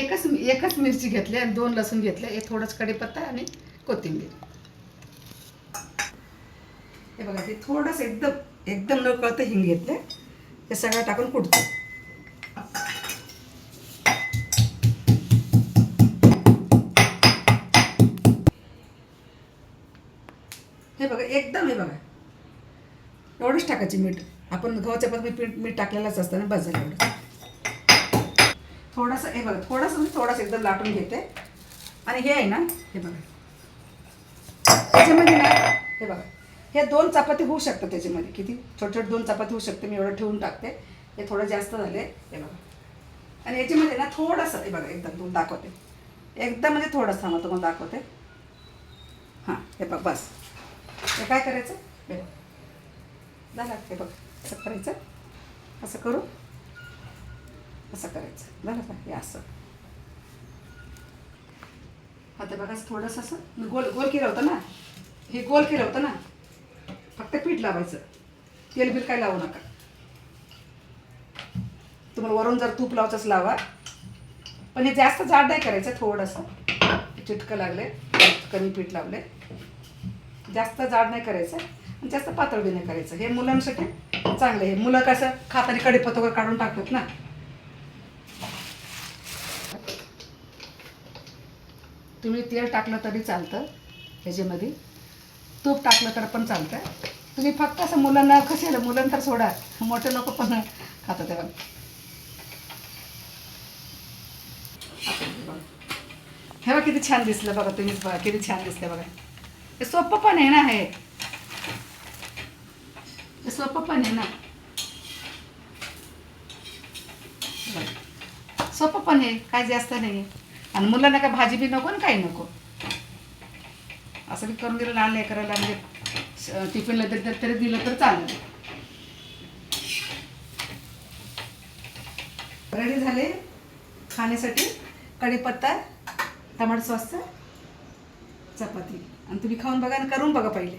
एकच मिरची घेतली आणि 2 लसूण घेतले, हे थोडंच कढीपत्ता आणि कोथिंबीर. हे बघा, ते थोडंसं एकदम न कळतं हिंग घेतले, हे सगळं टाकून कुटतो. हे बघा हे बघा एवढंच टाकायची मीठ. आपण गव्हाच्या पीठ मीठ टाकलेलंच असतं ना, बस झालं एवढं. थोडंसं हे बघा, थोडंसं एकदम लाटून घेते. आणि हे आहे ना, हे बघा त्याच्यामध्ये ना, हे बघा हे 2 चपाती होऊ शकतात त्याच्यामध्ये. किती छोटे 2 चपाती होऊ शकते. मी एवढं ठेवून टाकते. हे थोडं जास्त झाले, हे बघा. आणि याच्यामध्ये ना थोडंसं हे बघा, एकदम तुम्ही दाखवते, एकदम म्हणजे थोडंसं थांबा तुम्हाला दाखवते. हां, हे बघ बस. हे काय करायचं, हे बघ झालं. हे बघ असं करायचं, असं करू, असं करायचं, झालं का? हे असं. आता बघा थोडंसं असं गोल केलं होतं ना, हे गोल केलं होतं ना. फक्त पीठ लावायचं, तेल बिल काय लावू नका. तुम्हाला वरून जर तूप लावायचंच लावा, पण हे जास्त जाड नाही करायचं. थोडंसं चिटकं लागले, कमी पीठ लावले. जास्त जाड नाही करायचं आणि जास्त पातळ बी नाही करायचं. हे मुलांसाठी चांगलं. हे मुलं कसं खाताना कढीपत्ता वगैरे काढून टाकतात ना. तुम्ही तेल टाकलं तरी चालतं, ह्याच्यामध्ये तूप टाकलं तर पण चालतं. तुम्ही फक्त असं मुलांना कशाला, मुलांना तर सोडा, मोठे लोक पण खातात. तेव्हा हे बघा किती छान दिसलं बघा. तुम्हीच बघा किती छान दिसलं बघा. हे सोपं पण आहे ना, हे सोपं पण आहे ना, सोपं पण आहे, काय जास्त नाही आहे. आणि मुलांना काय भाजी बी नको आणि काही नको. असं बी करून दिलं लहान लेकराला, म्हणजे टिफिनला तरी दिलं तर चालेल. रेडी झाले खाण्यासाठी कढीपत्ता, टमाटर सॉसचं चपाती. आणि तुम्ही खाऊन बघा आणि करून बघा पहिले.